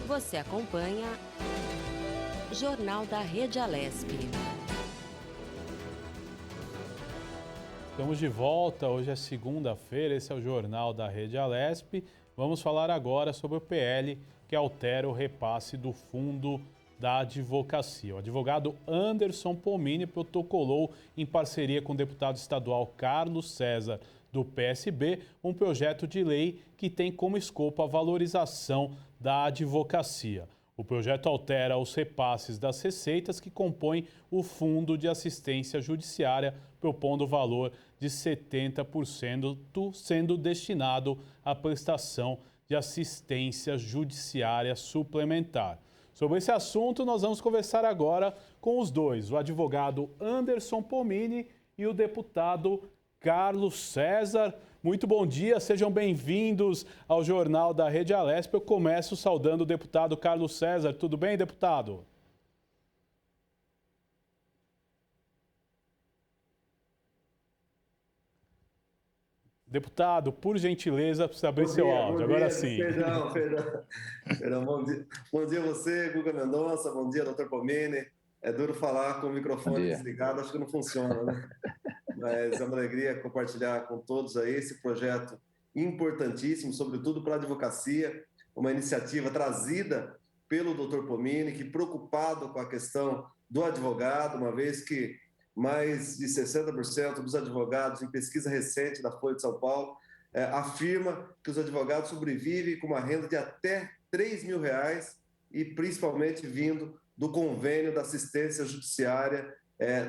Você acompanha Jornal da Rede Alesp. Estamos de volta, hoje é segunda-feira, esse é o Jornal da Rede Alesp. Vamos falar agora sobre o PL que altera o repasse do fundo da advocacia. O advogado Anderson Pomini protocolou, em parceria com o deputado estadual Carlos César, do PSB, um projeto de lei que tem como escopo a valorização da advocacia. O projeto altera os repasses das receitas que compõem o Fundo de Assistência Judiciária, propondo o valor de 70% sendo destinado à prestação de assistência judiciária suplementar. Sobre esse assunto, nós vamos conversar agora com os dois, o advogado Anderson Pomini e o deputado Carlos César. Muito bom dia, sejam bem-vindos ao Jornal da Rede Alesp. Eu começo saudando o deputado Carlos César. Tudo bem, deputado? Deputado, por gentileza, precisa abrir seu áudio. Agora sim. Perdão. Bom dia a você, Guga Mendonça. Bom dia, doutor Pomini. É duro falar com o microfone desligado, acho que não funciona, né? Mas é uma alegria compartilhar com todos aí esse projeto importantíssimo, sobretudo para a advocacia, uma iniciativa trazida pelo doutor Pomini, que preocupado com a questão do advogado, uma vez que mais de 60% dos advogados, em pesquisa recente da Folha de São Paulo, afirma que os advogados sobrevivem com uma renda de até R$ 3.000 e principalmente vindo do convênio da assistência judiciária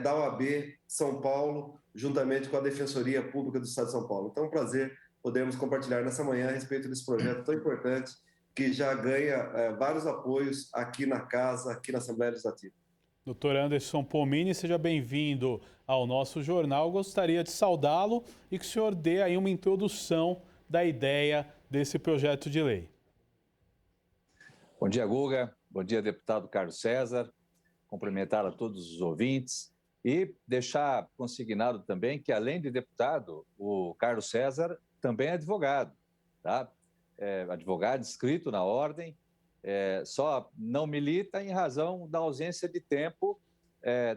da OAB São Paulo, juntamente com a Defensoria Pública do Estado de São Paulo. Então é um prazer podermos compartilhar nessa manhã a respeito desse projeto tão importante que já ganha vários apoios aqui na Casa, aqui na Assembleia Legislativa. Doutor Anderson Pomini, seja bem-vindo ao nosso jornal. Gostaria de saudá-lo e que o senhor dê aí uma introdução da ideia desse projeto de lei. Bom dia, Guga. Bom dia, deputado Carlos César. Cumprimentar a todos os ouvintes e deixar consignado também que, além de deputado, o Carlos César também é advogado, tá? Advogado inscrito na ordem, só não milita em razão da ausência de tempo,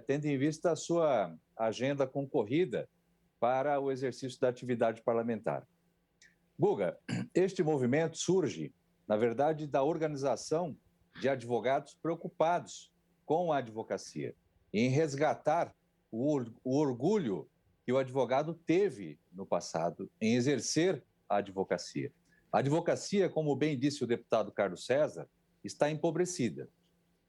tendo em vista a sua agenda concorrida para o exercício da atividade parlamentar. Guga, este movimento surge, na verdade, da organização de advogados preocupados com a advocacia, em resgatar o orgulho que o advogado teve no passado em exercer a advocacia. A advocacia, como bem disse o deputado Carlos César, está empobrecida.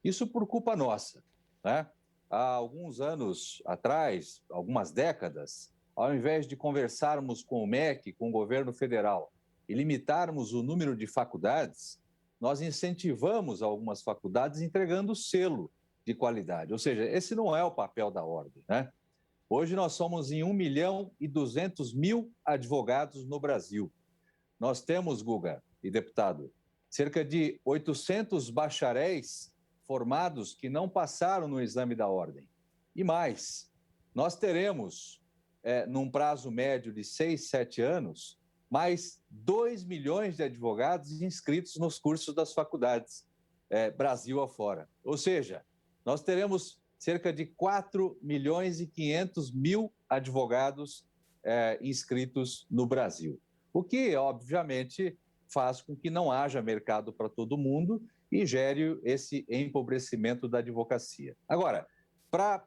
Isso por culpa nossa, né? Há alguns anos atrás, algumas décadas, ao invés de conversarmos com o MEC, com o governo federal, e limitarmos o número de faculdades, nós incentivamos algumas faculdades entregando selo de qualidade. Ou seja, esse não é o papel da ordem, né? Hoje nós somos em 1.200.000 advogados no Brasil. Nós temos, Guga e deputado, cerca de 800 bacharéis formados que não passaram no exame da ordem. E mais, nós teremos, num prazo médio de 6, 7 anos, mais 2 milhões de advogados inscritos nos cursos das faculdades, Brasil afora. Ou seja, nós teremos cerca de 4.500.000 advogados inscritos no Brasil. O que, obviamente, faz com que não haja mercado para todo mundo e gere esse empobrecimento da advocacia. Agora, para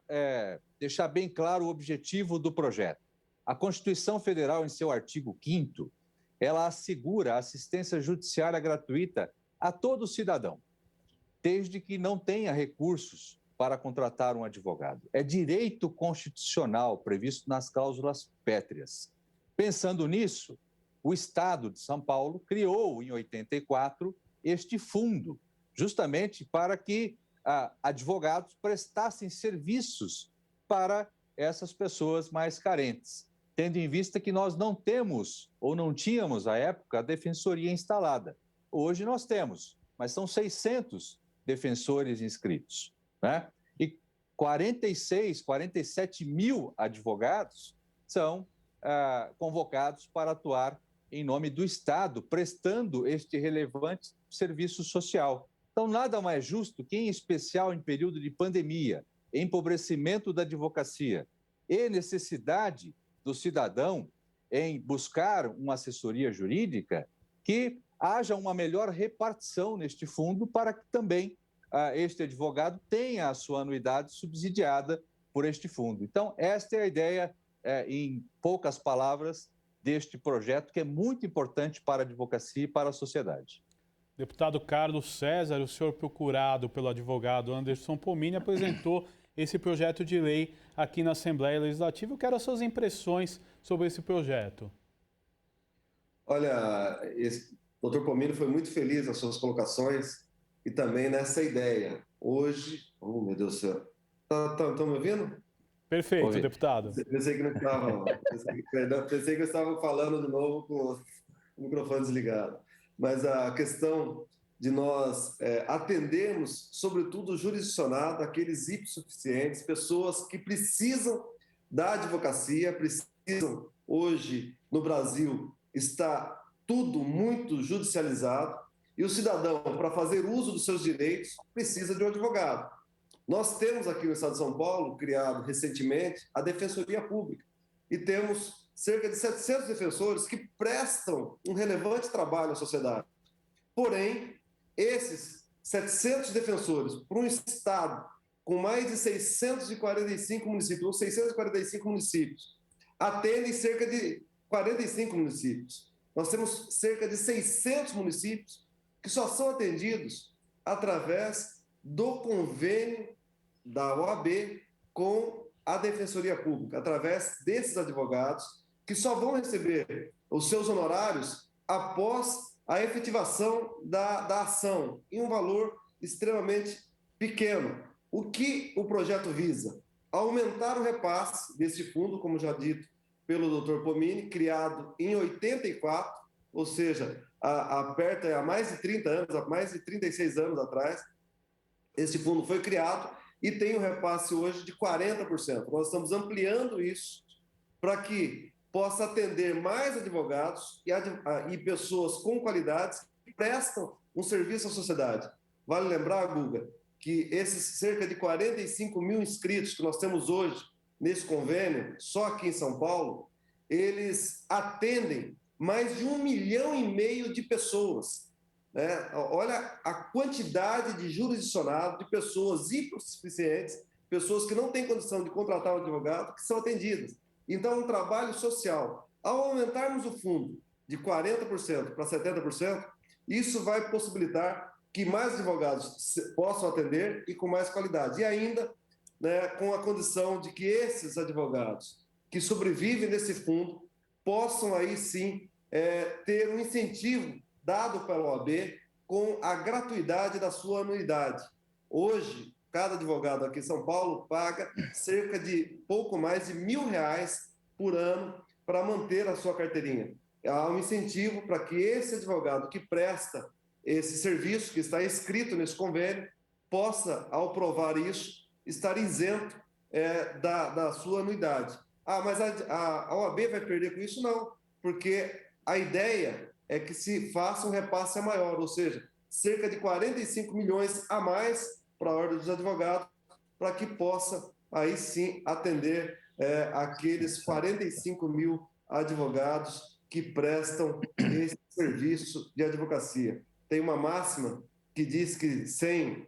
deixar bem claro o objetivo do projeto, a Constituição Federal, em seu artigo 5º, ela assegura a assistência judiciária gratuita a todo cidadão, desde que não tenha recursos para contratar um advogado. É direito constitucional previsto nas cláusulas pétreas. Pensando nisso, o Estado de São Paulo criou, em 84, este fundo, justamente para que advogados prestassem serviços para essas pessoas mais carentes, tendo em vista que nós não temos, ou não tínhamos, à época, a defensoria instalada. Hoje nós temos, mas são 600 defensores inscritos, né? E 47 mil advogados são convocados para atuar em nome do Estado, prestando este relevante serviço social. Então, nada mais justo que, em especial em período de pandemia, empobrecimento da advocacia e necessidade do cidadão em buscar uma assessoria jurídica, que haja uma melhor repartição neste fundo para que também este advogado tenha a sua anuidade subsidiada por este fundo. Então, esta é a ideia, em poucas palavras, deste projeto, que é muito importante para a advocacia e para a sociedade. Deputado Carlos César, o senhor procurado pelo advogado Anderson Pomini apresentou esse projeto de lei aqui na Assembleia Legislativa. Eu quero as suas impressões sobre esse projeto. Olha, o Dr. Pomini foi muito feliz nas suas colocações e também nessa ideia. Hoje, oh meu Deus do céu, estão me ouvindo? Perfeito, Oi. deputado. Pensei que não estava, pensei que eu estava falando de novo com o microfone desligado. Mas a questão de nós atendermos, sobretudo o jurisdicionado, aqueles hipossuficientes, pessoas que precisam da advocacia, precisam, hoje, no Brasil, está tudo muito judicializado, e o cidadão, para fazer uso dos seus direitos, precisa de um advogado. Nós temos aqui no estado de São Paulo, criado recentemente, a Defensoria Pública, e temos cerca de 700 defensores que prestam um relevante trabalho à sociedade. Porém, esses 700 defensores, para um estado com mais de 645 municípios, ou 645 municípios, atendem cerca de 45 municípios. Nós temos cerca de 600 municípios que só são atendidos através do convênio da OAB com a Defensoria Pública, através desses advogados que só vão receber os seus honorários após a efetivação da ação, em um valor extremamente pequeno. O que o projeto visa? Aumentar o repasse desse fundo, como já dito pelo Dr. Pomini, criado em 84, ou seja, há mais de 30 anos, há mais de 36 anos atrás. Esse fundo foi criado e tem um repasse hoje de 40%. Nós estamos ampliando isso para que possa atender mais advogados e pessoas com qualidades que prestam um serviço à sociedade. Vale lembrar, Guga, que esses cerca de 45 mil inscritos que nós temos hoje nesse convênio, só aqui em São Paulo, eles atendem mais de 1,5 milhão de pessoas. Olha a quantidade de jurisdicionados, de pessoas hipossuficientes, pessoas que não têm condição de contratar um advogado, que são atendidas. Então, um trabalho social. Ao aumentarmos o fundo de 40% para 70%, isso vai possibilitar que mais advogados possam atender e com mais qualidade. E ainda, com a condição de que esses advogados que sobrevivem desse fundo possam aí sim ter um incentivo dado pela OAB com a gratuidade da sua anuidade. Hoje, cada advogado aqui em São Paulo paga cerca de pouco mais de R$1.000 por ano para manter a sua carteirinha. Há um incentivo para que esse advogado que presta esse serviço, que está inscrito nesse convênio, possa, ao provar isso, estar isento da sua anuidade. Mas a OAB vai perder com isso? Não, porque a ideia é que se faça um repasse maior, ou seja, cerca de 45 milhões a mais para a Ordem dos Advogados, para que possa, aí sim, atender aqueles 45 mil advogados que prestam esse serviço de advocacia. Tem uma máxima que diz que sem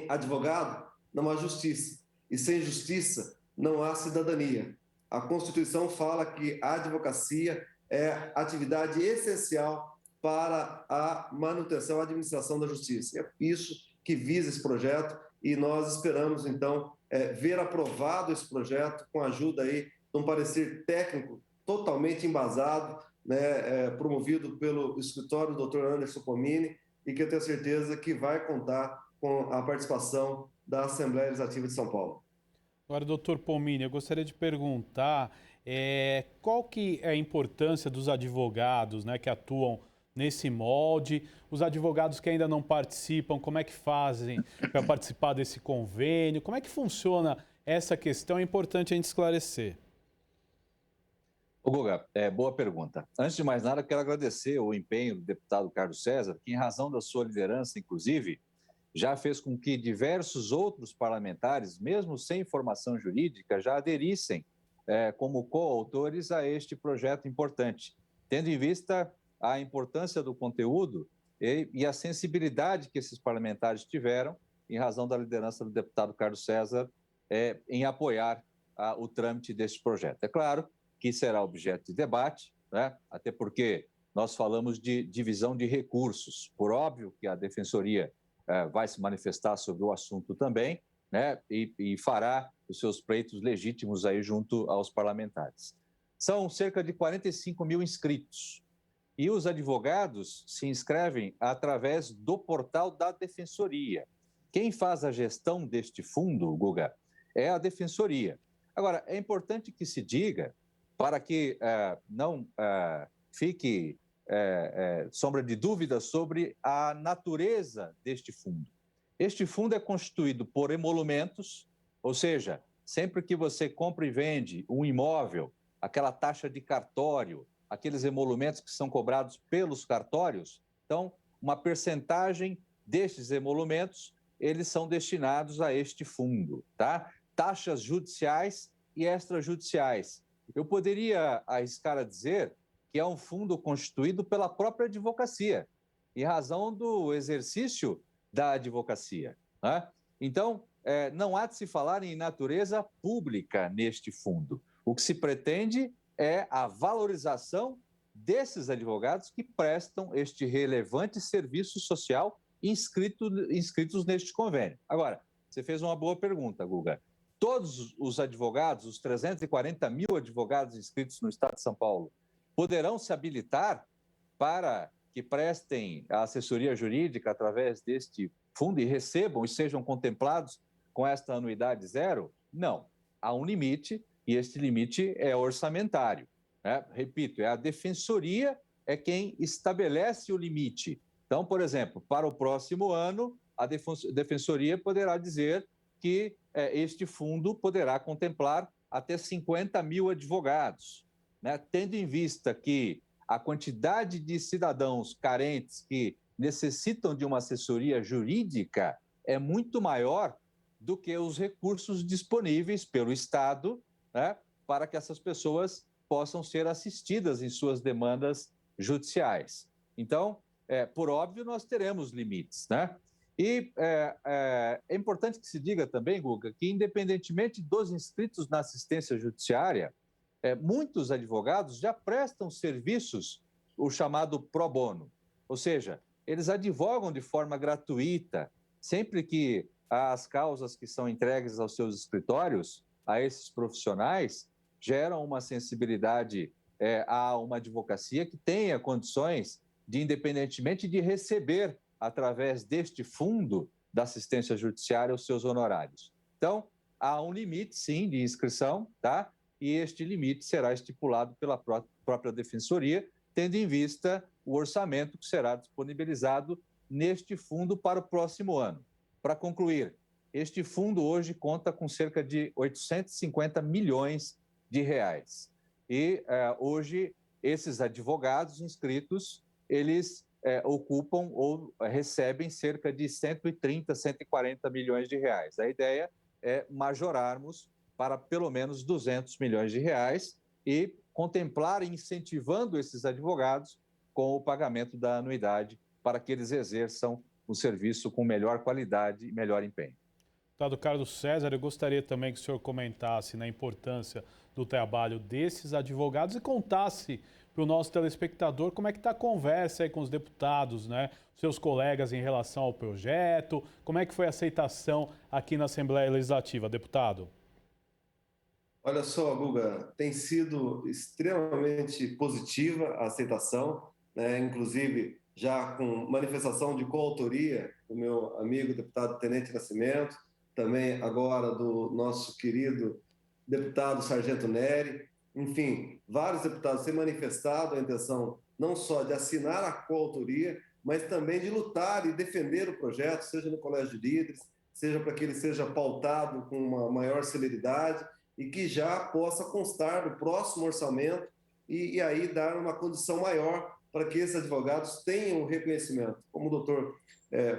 advogado não há justiça, e sem justiça não há cidadania. A Constituição fala que a advocacia é atividade essencial para a manutenção, a administração da justiça. É isso que visa esse projeto e nós esperamos, então, ver aprovado esse projeto com a ajuda aí de um parecer técnico totalmente embasado, promovido pelo escritório do Dr. Anderson Pomini, e que eu tenho certeza que vai contar com a participação da Assembleia Legislativa de São Paulo. Agora, doutor Pomini, eu gostaria de perguntar qual que é a importância dos advogados, que atuam nesse molde, os advogados que ainda não participam, como é que fazem para participar desse convênio, como é que funciona essa questão? É importante a gente esclarecer. Ô, Guga, boa pergunta. Antes de mais nada, quero agradecer o empenho do deputado Carlos César, que, em razão da sua liderança, inclusive, já fez com que diversos outros parlamentares, mesmo sem formação jurídica, já aderissem como coautores a este projeto importante, tendo em vista a importância do conteúdo e a sensibilidade que esses parlamentares tiveram, em razão da liderança do deputado Carlos César, em apoiar o trâmite deste projeto. É claro que será objeto de debate, né? Até porque nós falamos de divisão de recursos. Por óbvio que a Defensoria vai se manifestar sobre o assunto também, né? E fará os seus pleitos legítimos aí junto aos parlamentares. São cerca de 45 mil inscritos. E os advogados se inscrevem através do portal da Defensoria. Quem faz a gestão deste fundo, Guga, é a Defensoria. Agora, é importante que se diga, para que não fique sombra de dúvida sobre a natureza deste fundo. Este fundo é constituído por emolumentos, ou seja, sempre que você compra e vende um imóvel, aquela taxa de cartório, aqueles emolumentos que são cobrados pelos cartórios, então, uma percentagem destes emolumentos, eles são destinados a este fundo, tá? Taxas judiciais e extrajudiciais. Eu poderia arriscar a dizer que é um fundo constituído pela própria advocacia, em razão do exercício da advocacia, né? Então, não há de se falar em natureza pública neste fundo. O que se pretende é a valorização desses advogados que prestam este relevante serviço social inscritos neste convênio. Agora, você fez uma boa pergunta, Guga. Todos os advogados, os 340 mil advogados inscritos no Estado de São Paulo, poderão se habilitar para que prestem a assessoria jurídica através deste fundo e recebam e sejam contemplados com esta anuidade zero? Não. Há um limite e este limite é orçamentário, né? Repito, a Defensoria é quem estabelece o limite. Então, por exemplo, para o próximo ano, a Defensoria poderá dizer que este fundo poderá contemplar até 50 mil advogados, né? Tendo em vista que a quantidade de cidadãos carentes que necessitam de uma assessoria jurídica é muito maior do que os recursos disponíveis pelo Estado, né, para que essas pessoas possam ser assistidas em suas demandas judiciais. Então, por óbvio, nós teremos limites, né? E é importante que se diga também, Guga, que independentemente dos inscritos na assistência judiciária, muitos advogados já prestam serviços, o chamado pro bono, ou seja, eles advogam de forma gratuita, sempre que as causas que são entregues aos seus escritórios, a esses profissionais, geram uma sensibilidade a uma advocacia que tenha condições de, independentemente de receber, através deste fundo da assistência judiciária, os seus honorários. Então, há um limite, sim, de inscrição, tá? E este limite será estipulado pela própria Defensoria, tendo em vista o orçamento que será disponibilizado neste fundo para o próximo ano. Para concluir, este fundo hoje conta com cerca de 850 milhões de reais. E hoje, esses advogados inscritos, eles ocupam ou recebem cerca de 130, 140 milhões de reais. A ideia é majorarmos para pelo menos 200 milhões de reais e contemplar incentivando esses advogados com o pagamento da anuidade para que eles exerçam o serviço com melhor qualidade e melhor empenho. Deputado Carlos César, eu gostaria também que o senhor comentasse na importância do trabalho desses advogados e contasse para o nosso telespectador como é que está a conversa aí com os deputados, né? Seus colegas em relação ao projeto, como é que foi a aceitação aqui na Assembleia Legislativa, deputado? Olha só, Guga, tem sido extremamente positiva a aceitação, né? Inclusive já com manifestação de coautoria do meu amigo deputado Tenente Nascimento, também agora do nosso querido deputado Sargento Neri, enfim, vários deputados têm manifestado a intenção não só de assinar a coautoria, mas também de lutar e defender o projeto, seja no Colégio de Líderes, seja para que ele seja pautado com uma maior celeridade e que já possa constar no próximo orçamento e aí dar uma condição maior para que esses advogados tenham reconhecimento. Como o doutor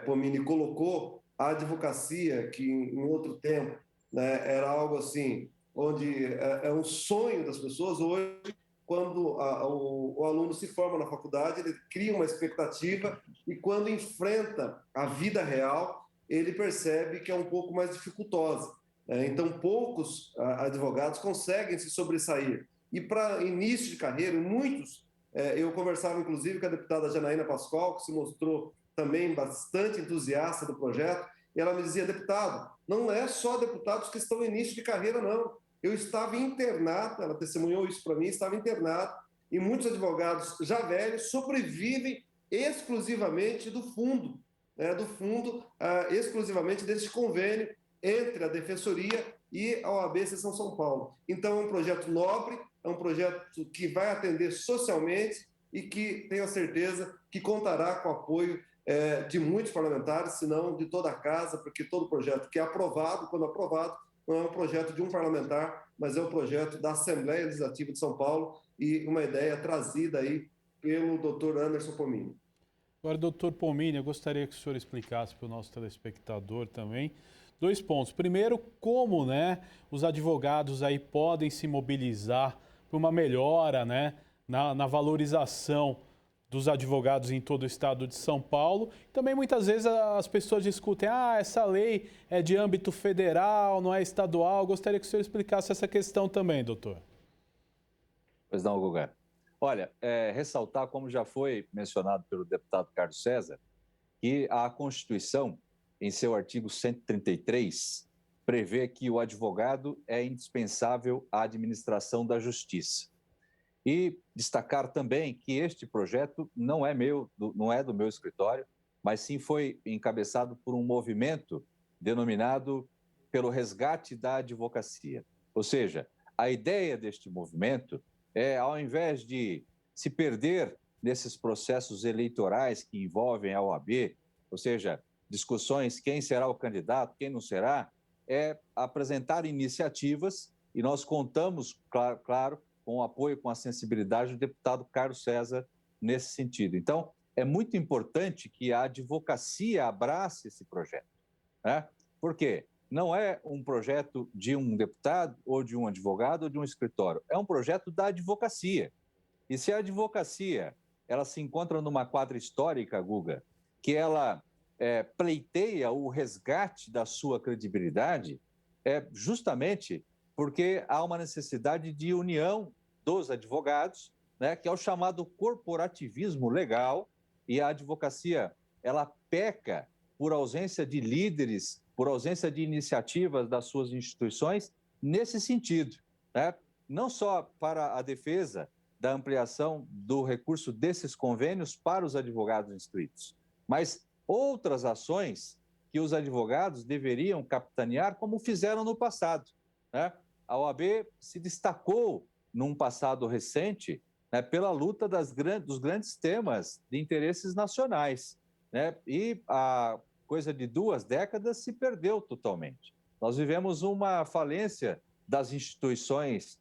Pomini colocou, a advocacia, que em outro tempo, né, era algo assim, onde é um sonho das pessoas, hoje, quando o aluno se forma na faculdade, ele cria uma expectativa e quando enfrenta a vida real, ele percebe que é um pouco mais dificultosa. Então, poucos advogados conseguem se sobressair. E para início de carreira, muitos, eu conversava inclusive com a deputada Janaína Pascoal, que se mostrou também bastante entusiasta do projeto, e ela me dizia: deputado, não é só deputados que estão em início de carreira, não. Eu estava internado, ela testemunhou isso para mim, estava internado, e muitos advogados já velhos sobrevivem exclusivamente do fundo, exclusivamente desse convênio entre a Defensoria e a OAB Seção São Paulo. Então, é um projeto nobre, é um projeto que vai atender socialmente e que tenho a certeza que contará com o apoio de muitos parlamentares, se não de toda a casa, porque todo projeto que é aprovado, quando aprovado, não é um projeto de um parlamentar, mas é um projeto da Assembleia Legislativa de São Paulo e uma ideia trazida aí pelo doutor Anderson Pomini. Agora, doutor Pomini, eu gostaria que o senhor explicasse para o nosso telespectador também 2 pontos. Primeiro, como, né, os advogados aí podem se mobilizar para uma melhora, né, na valorização dos advogados em todo o estado de São Paulo. Também muitas vezes as pessoas discutem: essa lei é de âmbito federal, não é estadual. Gostaria que o senhor explicasse essa questão também, doutor. Pois não, Guga. Olha, ressaltar, como já foi mencionado pelo deputado Carlos César, que a Constituição, em seu artigo 133, prevê que o advogado é indispensável à administração da justiça. E destacar também que este projeto não é meu, não é do meu escritório, mas sim foi encabeçado por um movimento denominado pelo resgate da advocacia. Ou seja, a ideia deste movimento é, ao invés de se perder nesses processos eleitorais que envolvem a OAB, ou seja, discussões quem será o candidato, quem não será, é apresentar iniciativas, e nós contamos, claro, com o apoio, com a sensibilidade do deputado Carlos César nesse sentido. Então, é muito importante que a advocacia abrace esse projeto, né? Por quê? Não é um projeto de um deputado, ou de um advogado, ou de um escritório. É um projeto da advocacia. E se a advocacia ela se encontra numa quadra histórica, Guga, que ela pleiteia o resgate da sua credibilidade, é justamente porque há uma necessidade de união dos advogados, né, que é o chamado corporativismo legal, e a advocacia ela peca por ausência de líderes, por ausência de iniciativas das suas instituições nesse sentido, né? Não só para a defesa da ampliação do recurso desses convênios para os advogados instruídos, mas outras ações que os advogados deveriam capitanear, como fizeram no passado, né? A OAB se destacou num passado recente, né, pela luta dos grandes temas de interesses nacionais, né? E a coisa de 2 décadas se perdeu totalmente. Nós vivemos uma falência das instituições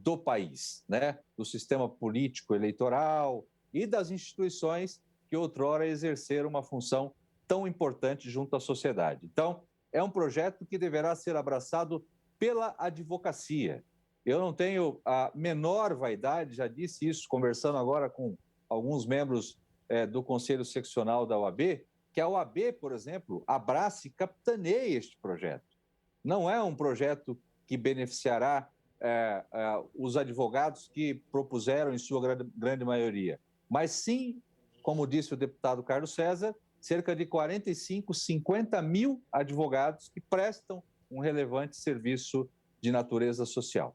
do país, né? Do sistema político eleitoral e das instituições que outrora exerceram uma função tão importante junto à sociedade. Então, é um projeto que deverá ser abraçado pela advocacia. Eu não tenho a menor vaidade, já disse isso conversando agora com alguns membros do Conselho Seccional da OAB, que a OAB, por exemplo, abrace e capitaneie este projeto. Não é um projeto que beneficiará os advogados que propuseram em sua grande maioria, mas sim, como disse o deputado Carlos César, cerca de 45, 50 mil advogados que prestam um relevante serviço de natureza social.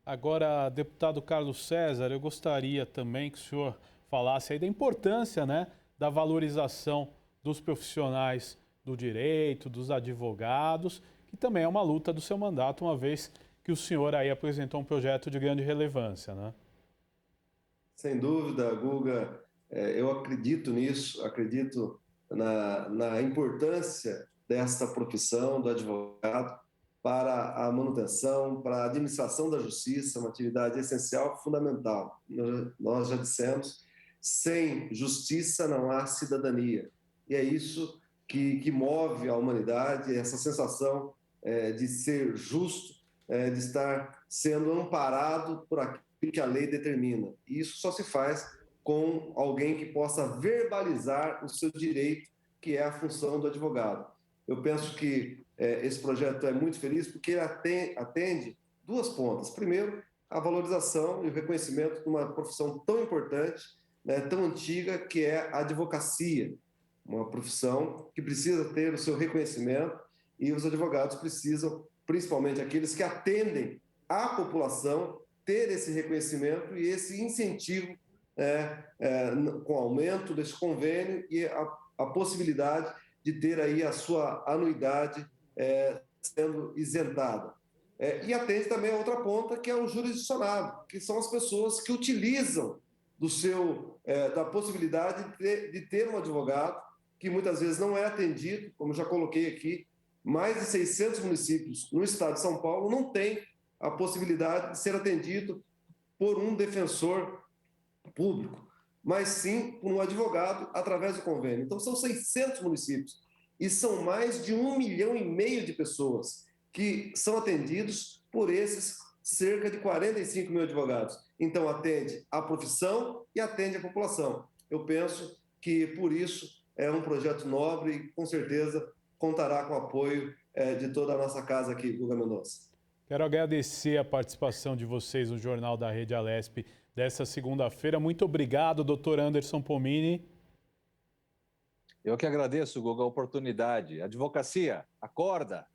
Agora, deputado Carlos César, eu gostaria também que o senhor falasse aí da importância, né, da valorização dos profissionais do direito, dos advogados, que também é uma luta do seu mandato, uma vez que o senhor aí apresentou um projeto de grande relevância, né? Sem dúvida, Guga, eu acredito nisso, acredito na importância dessa profissão do advogado. para a manutenção, para a administração da justiça, uma atividade essencial, fundamental. Nós já dissemos, sem justiça não há cidadania. E é isso que move a humanidade, essa sensação de ser justo, de estar sendo amparado por aquilo que a lei determina. E isso só se faz com alguém que possa verbalizar o seu direito, que é a função do advogado. Eu penso que esse projeto é muito feliz porque ele atende duas pontas. Primeiro, a valorização e o reconhecimento de uma profissão tão importante, né, tão antiga, que é a advocacia, uma profissão que precisa ter o seu reconhecimento e os advogados precisam, principalmente aqueles que atendem a população, ter esse reconhecimento e esse incentivo com o aumento desse convênio e a possibilidade de ter aí a sua anuidade sendo isentada. E atende também a outra ponta, que é o jurisdicionado, que são as pessoas que utilizam da possibilidade de ter um advogado, que muitas vezes não é atendido, como já coloquei aqui, mais de 600 municípios no estado de São Paulo não têm a possibilidade de ser atendido por um defensor público, mas sim por um advogado através do convênio. Então, são 600 municípios e são mais de 1,5 milhão de pessoas que são atendidos por esses cerca de 45 mil advogados. Então, atende a profissão e atende a população. Eu penso que, por isso, é um projeto nobre e, com certeza, contará com o apoio de toda a nossa casa aqui, Guga Mendonça. Quero agradecer a participação de vocês no Jornal da Rede Alesp dessa segunda-feira. Muito obrigado, doutor Anderson Pomini. Eu que agradeço, Guga, a oportunidade. Advocacia, acorda!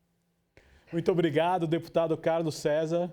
Muito obrigado, deputado Carlos César.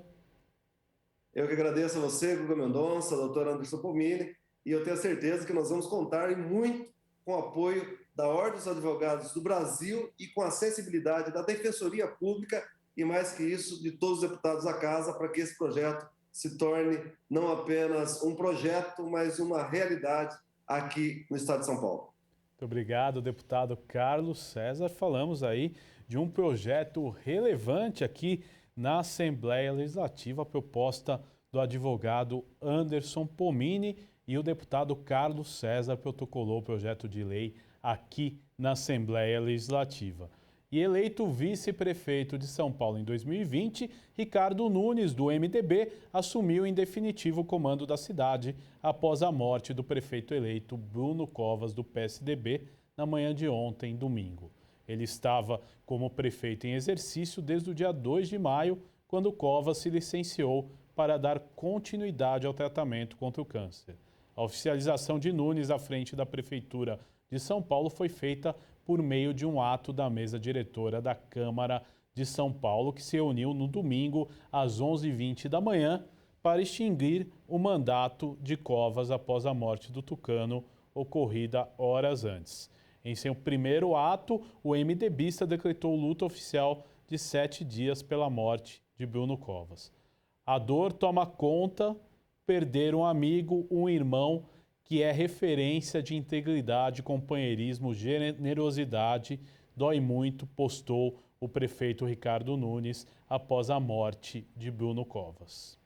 Eu que agradeço a você, Guga Mendonça, doutor Anderson Pomini, e eu tenho a certeza que nós vamos contar muito com o apoio da Ordem dos Advogados do Brasil e com a sensibilidade da Defensoria Pública e, mais que isso, de todos os deputados da Casa, para que esse projeto se torne não apenas um projeto, mas uma realidade aqui no estado de São Paulo. Muito obrigado, deputado Carlos César. Falamos aí de um projeto relevante aqui na Assembleia Legislativa, a proposta do advogado Anderson Pomini, e o deputado Carlos César protocolou o projeto de lei aqui na Assembleia Legislativa. E eleito vice-prefeito de São Paulo em 2020, Ricardo Nunes, do MDB, assumiu em definitivo o comando da cidade após a morte do prefeito eleito Bruno Covas, do PSDB, na manhã de ontem, domingo. Ele estava como prefeito em exercício desde o dia 2 de maio, quando Covas se licenciou para dar continuidade ao tratamento contra o câncer. A oficialização de Nunes à frente da Prefeitura de São Paulo foi feita por meio de um ato da mesa diretora da Câmara de São Paulo, que se reuniu no domingo às 11h20 da manhã para extinguir o mandato de Covas após a morte do tucano, ocorrida horas antes. Em seu primeiro ato, o MDBista decretou luta oficial de 7 dias pela morte de Bruno Covas. A dor toma conta, perder um amigo, um irmão, que é referência de integridade, companheirismo, generosidade, dói muito, postou o prefeito Ricardo Nunes após a morte de Bruno Covas.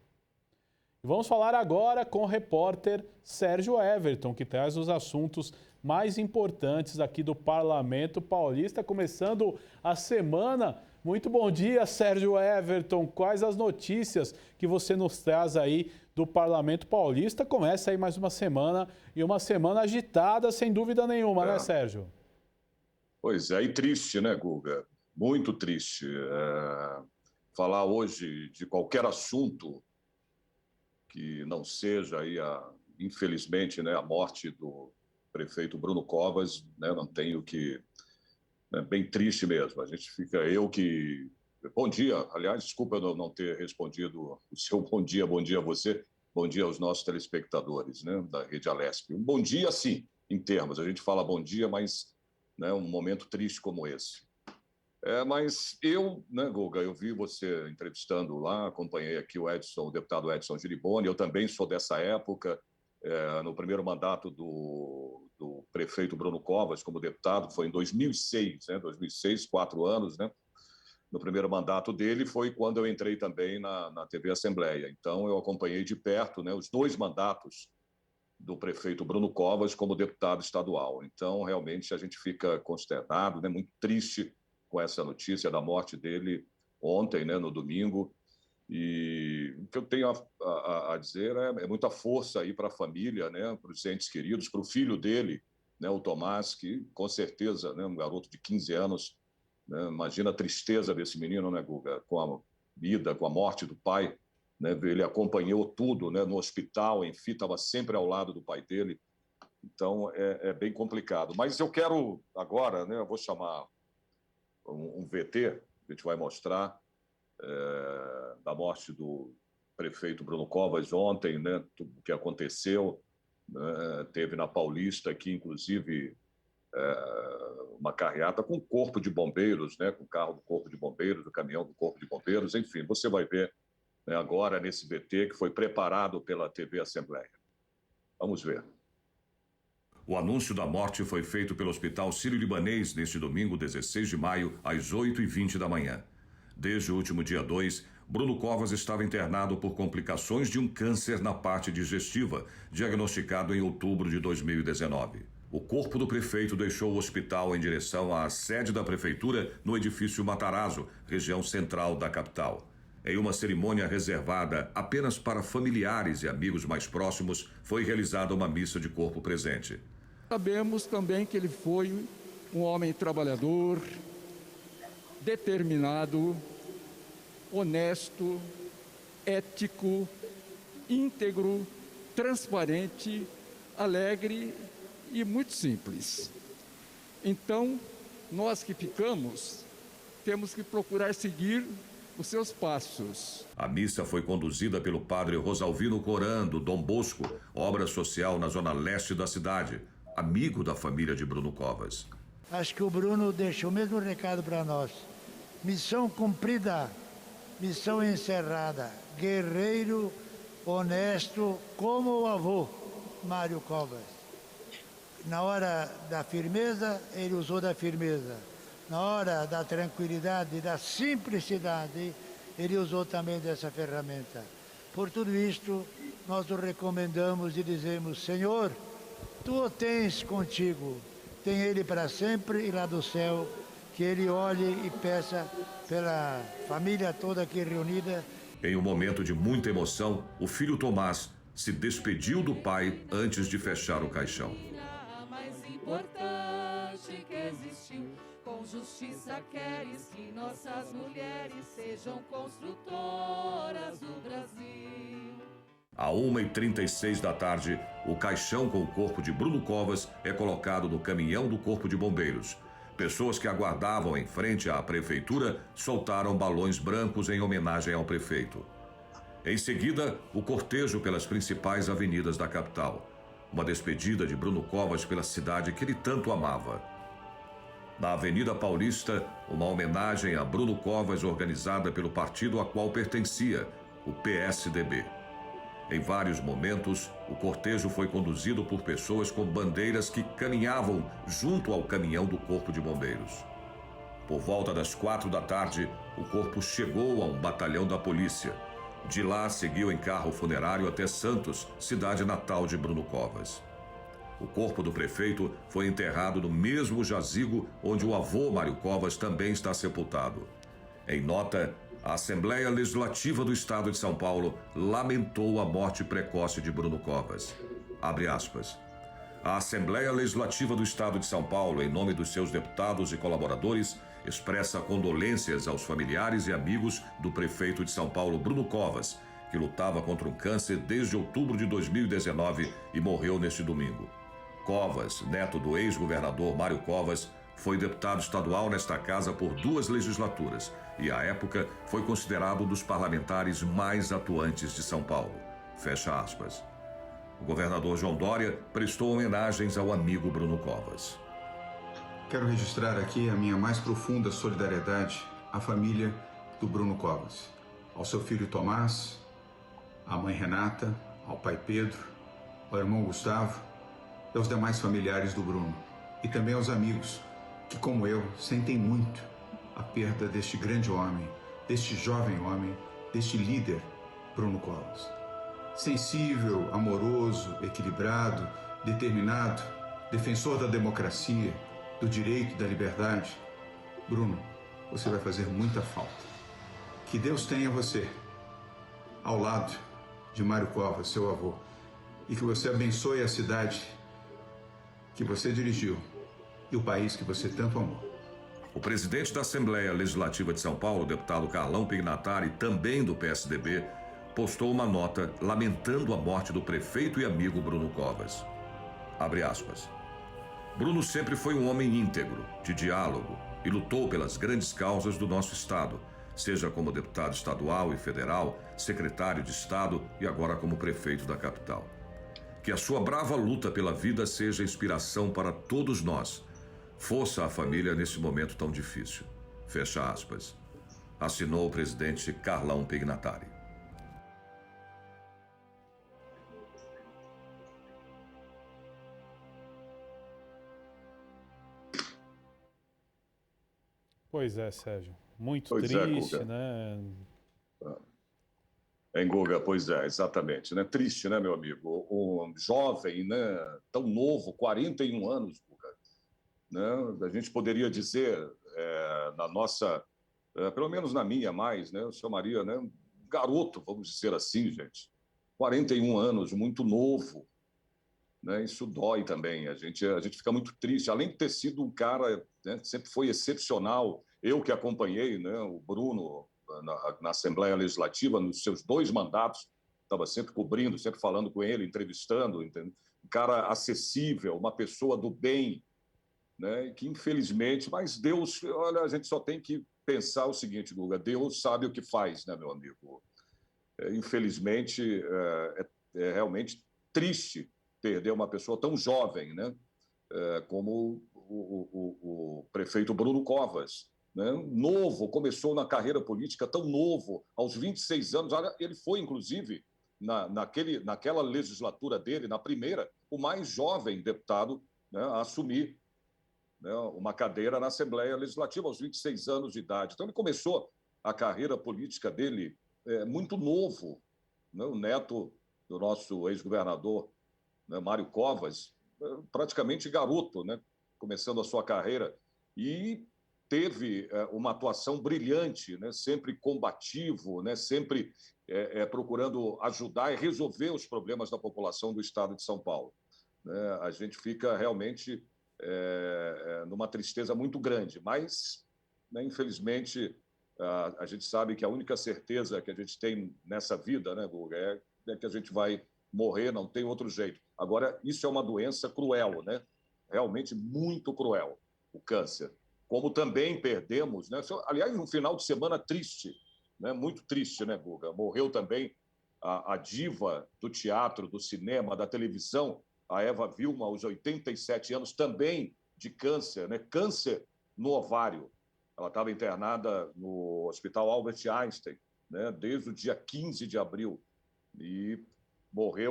E vamos falar agora com o repórter Sérgio Everton, que traz os assuntos mais importantes aqui do Parlamento Paulista, começando a semana. Muito bom dia, Sérgio Everton. Quais as notícias que você nos traz aí do Parlamento Paulista? Começa aí mais uma semana, e uma semana agitada, sem dúvida nenhuma, né, Sérgio? Pois é, e triste, né, Guga? Muito triste. Falar hoje de qualquer assunto que não seja aí, infelizmente, né, a morte do prefeito Bruno Covas, né, não tenho que... É bem triste mesmo. A gente fica... Bom dia. Aliás, desculpa eu não ter respondido o seu bom dia a você. Bom dia aos nossos telespectadores, né, da Rede Alesp. Um bom dia, sim, em termos. A gente fala bom dia, mas, né, um momento triste como esse. Mas eu, né, Guga, eu vi você entrevistando lá, acompanhei aqui o deputado Edson Giriboni. Eu também sou dessa época, no primeiro mandato do prefeito Bruno Covas como deputado, foi em 2006, né, 2006, 4 anos, né? no primeiro mandato dele foi quando eu entrei também na TV Assembleia. Então, eu acompanhei de perto, né, os 2 mandatos do prefeito Bruno Covas como deputado estadual. Então, realmente, a gente fica consternado, né, muito triste com essa notícia da morte dele ontem, né, no domingo. E o que eu tenho a dizer é muita força aí para a família, né, para os entes queridos, para o filho dele, né, o Tomás, que com certeza, né, um garoto de 15 anos, né, imagina a tristeza desse menino, né, Guga, com a vida, com a morte do pai, né, ele acompanhou tudo, né, no hospital, enfim, estava sempre ao lado do pai dele. Então é bem complicado. Mas eu quero agora, né, eu vou chamar um VT, a gente vai mostrar da morte do prefeito Bruno Covas ontem, né, tudo o que aconteceu, né, teve na Paulista aqui, inclusive, uma carreata com o Corpo de Bombeiros, né, com o carro do Corpo de Bombeiros, o caminhão do Corpo de Bombeiros, enfim, você vai ver, né, agora nesse VT que foi preparado pela TV Assembleia. Vamos ver. O anúncio da morte foi feito pelo Hospital Sírio-Libanês neste domingo, 16 de maio, às 8h20 da manhã. Desde o último dia 2, Bruno Covas estava internado por complicações de um câncer na parte digestiva, diagnosticado em outubro de 2019. O corpo do prefeito deixou o hospital em direção à sede da prefeitura no edifício Matarazzo, região central da capital. Em uma cerimônia reservada apenas para familiares e amigos mais próximos, foi realizada uma missa de corpo presente. Sabemos também que ele foi um homem trabalhador, determinado, honesto, ético, íntegro, transparente, alegre e muito simples. Então, nós que ficamos, temos que procurar seguir os seus passos. A missa foi conduzida pelo padre Rosalvino Coran, do Dom Bosco, obra social na zona leste da cidade, amigo da família de Bruno Covas. Acho que o Bruno deixou o mesmo recado para nós. Missão cumprida, missão encerrada. Guerreiro, honesto, como o avô, Mário Covas. Na hora da firmeza, ele usou da firmeza. Na hora da tranquilidade, da simplicidade, ele usou também dessa ferramenta. Por tudo isto, nós o recomendamos e dizemos: Senhor, Tu o tens contigo, tem Ele para sempre e lá do céu, que Ele olhe e peça pela família toda aqui reunida. Em um momento de muita emoção, o filho Tomás se despediu do pai antes de fechar o caixão. Mais importante que existiu, com justiça queres que nossas mulheres sejam construtoras do Brasil. À 1h36 da tarde, o caixão com o corpo de Bruno Covas é colocado no caminhão do Corpo de Bombeiros. Pessoas que aguardavam em frente à prefeitura soltaram balões brancos em homenagem ao prefeito. Em seguida, o cortejo pelas principais avenidas da capital. Uma despedida de Bruno Covas pela cidade que ele tanto amava. Na Avenida Paulista, uma homenagem a Bruno Covas organizada pelo partido a qual pertencia, o PSDB. Em vários momentos, o cortejo foi conduzido por pessoas com bandeiras que caminhavam junto ao caminhão do Corpo de Bombeiros. Por volta das 4 da tarde, o corpo chegou a um batalhão da polícia. De lá, seguiu em carro funerário até Santos, cidade natal de Bruno Covas. O corpo do prefeito foi enterrado no mesmo jazigo onde o avô Mário Covas também está sepultado. Em nota, a Assembleia Legislativa do Estado de São Paulo lamentou a morte precoce de Bruno Covas. Abre aspas. A Assembleia Legislativa do Estado de São Paulo, em nome dos seus deputados e colaboradores, expressa condolências aos familiares e amigos do prefeito de São Paulo, Bruno Covas, que lutava contra um câncer desde outubro de 2019 e morreu neste domingo. Covas, neto do ex-governador Mário Covas, foi deputado estadual nesta casa por 2 legislaturas e, à época, foi considerado um dos parlamentares mais atuantes de São Paulo. Fecha aspas. O governador João Dória prestou homenagens ao amigo Bruno Covas. Quero registrar aqui a minha mais profunda solidariedade à família do Bruno Covas, ao seu filho Tomás, à mãe Renata, ao pai Pedro, ao irmão Gustavo e aos demais familiares do Bruno, e também aos amigos que, como eu, sentem muito a perda deste grande homem, deste jovem homem, deste líder, Bruno Covas. Sensível, amoroso, equilibrado, determinado, defensor da democracia, do direito e da liberdade. Bruno, você vai fazer muita falta. Que Deus tenha você ao lado de Mário Covas, seu avô, e que você abençoe a cidade que você dirigiu e o país que você tanto amou. O presidente da Assembleia Legislativa de São Paulo, o deputado Carlão Pignatari, também do PSDB, postou uma nota lamentando a morte do prefeito e amigo Bruno Covas. Abre aspas. Bruno sempre foi um homem íntegro, de diálogo, e lutou pelas grandes causas do nosso Estado, seja como deputado estadual e federal, secretário de Estado e agora como prefeito da capital. Que a sua brava luta pela vida seja inspiração para todos nós. Força à família nesse momento tão difícil. Fecha aspas. Assinou o presidente Carlão Pignatari. Pois é, Sérgio. Muito Pois triste, Guga. né? Guga, pois é, exatamente. Né? Triste, né, meu amigo? Um jovem, né, tão novo, 41 anos, Guga. Né? A gente poderia dizer, na nossa, pelo menos na minha mais, né, eu chamaria, né, um garoto, vamos dizer assim, gente. 41 anos, muito novo. Né? Isso dói também. A gente fica muito triste. Além de ter sido um cara, né, sempre foi excepcional. Eu que acompanhei, né, o Bruno na Assembleia Legislativa, nos seus 2 mandatos, estava sempre cobrindo, sempre falando com ele, entrevistando, entendeu? Um cara acessível, uma pessoa do bem, né, que infelizmente, mas Deus, olha, a gente só tem que pensar o seguinte, Guga, Deus sabe o que faz, né, meu amigo? Infelizmente, é realmente triste perder uma pessoa tão jovem, né, como o prefeito Bruno Covas, né, novo, começou na carreira política tão novo, aos 26 anos. Ele foi, inclusive, naquela legislatura dele, na primeira, o mais jovem deputado, né, a assumir, né, uma cadeira na Assembleia Legislativa, aos 26 anos de idade. Então, ele começou a carreira política dele muito novo. Né, o neto do nosso ex-governador, né, Mário Covas, praticamente garoto, né, começando a sua carreira, e teve uma atuação brilhante, né, sempre combativo, né, sempre procurando ajudar e resolver os problemas da população do estado de São Paulo. Né, a gente fica realmente numa tristeza muito grande, mas, né, infelizmente, a gente sabe que a única certeza que a gente tem nessa vida, né, Guga, é que a gente vai morrer, não tem outro jeito. Agora, isso é uma doença cruel, né? Realmente muito cruel, o câncer. Como também perdemos, né? Aliás, um final de semana triste, né? Muito triste, né, Guga? Morreu também a diva do teatro, do cinema, da televisão, a Eva Vilma, aos 87 anos, também de câncer, né? Câncer no ovário. Ela estava internada no Hospital Albert Einstein, né? Desde o dia 15 de abril. E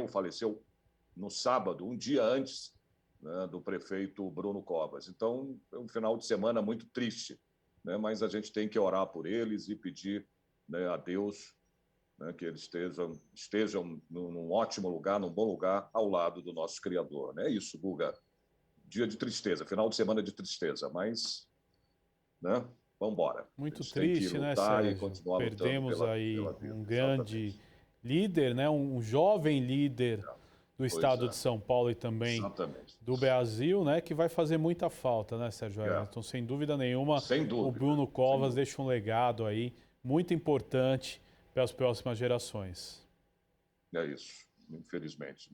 faleceu no sábado, um dia antes, né, do prefeito Bruno Covas. Então, é um final de semana muito triste, né, mas a gente tem que orar por eles e pedir, né, a Deus, né, que eles estejam num ótimo lugar, num bom lugar, ao lado do nosso Criador. Né? É isso, Guga. Dia de tristeza, final de semana de tristeza, mas, né, vamos embora. Muito triste, né, Sérgio? Perdemos aí um grande líder, né, um jovem líder do estado de São Paulo e também do Brasil, né, que vai fazer muita falta, né, Sérgio Everton? Sem dúvida nenhuma, o Bruno Covas deixa um legado aí muito importante para as próximas gerações. É isso, infelizmente.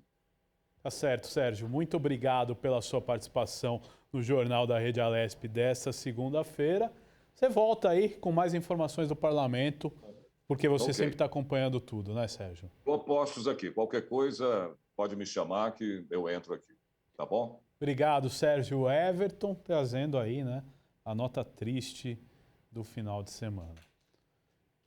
Tá certo, Sérgio. Muito obrigado pela sua participação no Jornal da Rede Alesp desta segunda-feira. Você volta aí com mais informações do Parlamento, porque você sempre está acompanhando tudo, né, Sérgio? Estou postos aqui. Qualquer coisa, pode me chamar que eu entro aqui. Tá bom? Obrigado, Sérgio Everton, trazendo aí, né, a nota triste do final de semana.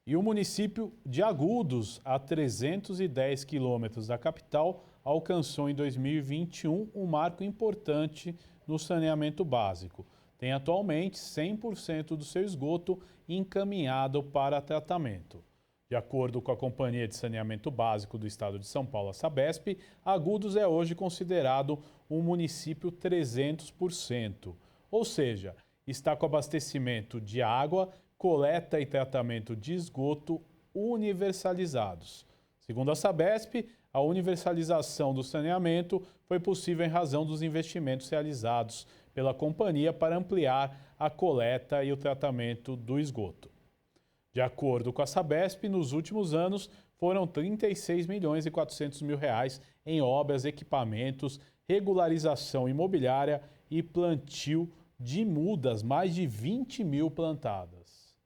E o município de Agudos, a 310 quilômetros da capital, alcançou em 2021 um marco importante no saneamento básico. tem atualmente 100% do seu esgoto encaminhado para tratamento. De acordo com a Companhia de Saneamento Básico do Estado de São Paulo, a Sabesp, Agudos é hoje considerado um município 300%, ou seja, está com abastecimento de água, coleta e tratamento de esgoto universalizados. Segundo a Sabesp, a universalização do saneamento foi possível em razão dos investimentos realizados pela companhia para ampliar a coleta e o tratamento do esgoto. De acordo com a Sabesp, nos últimos anos foram 36 milhões e 400 mil reais em obras, equipamentos, regularização imobiliária e plantio de mudas, mais de 20 mil plantadas.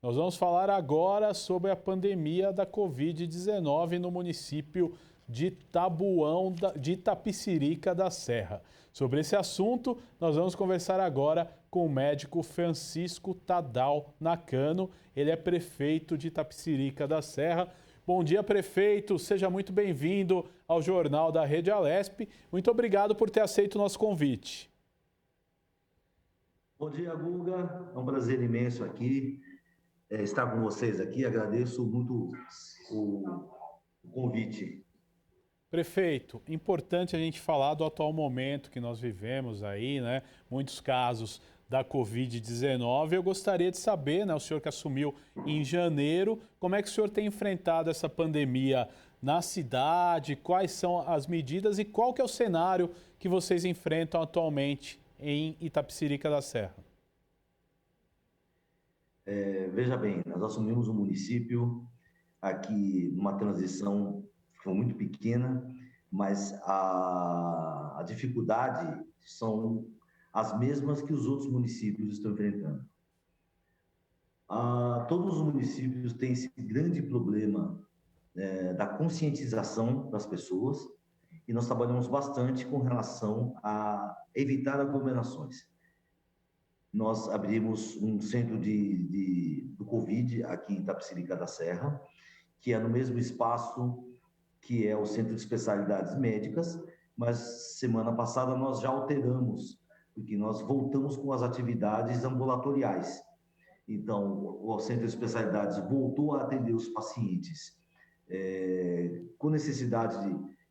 Nós vamos falar agora sobre a pandemia da Covid-19 no município de Tabuão de Itapecerica da Serra. Sobre esse assunto, nós vamos conversar agora com o médico Francisco Tadal Nakano. Ele é prefeito de Itapecerica da Serra. Bom dia, prefeito. Seja muito bem-vindo ao Jornal da Rede Alesp. Muito obrigado por ter aceito o nosso convite. Bom dia, Guga. É um prazer imenso aqui estar com vocês aqui. Agradeço muito o convite. Prefeito, importante a gente falar do atual momento que nós vivemos aí, né? Muitos casos da Covid-19. Eu gostaria de saber, né, o senhor que assumiu em janeiro, como é que o senhor tem enfrentado essa pandemia na cidade, quais são as medidas e qual que é o cenário que vocês enfrentam atualmente em Itapecerica da Serra? Veja bem, nós assumimos um município aqui numa transição que foi muito pequena, mas a dificuldade são as mesmas que os outros municípios estão enfrentando. Todos os municípios têm esse grande problema da conscientização das pessoas e nós trabalhamos bastante com relação a evitar aglomerações. Nós abrimos um centro do Covid aqui em Itapecerica da Serra, que é no mesmo espaço que é o Centro de Especialidades Médicas, mas semana passada nós já alteramos, porque nós voltamos com as atividades ambulatoriais. Então, o Centro de Especialidades voltou a atender os pacientes com necessidade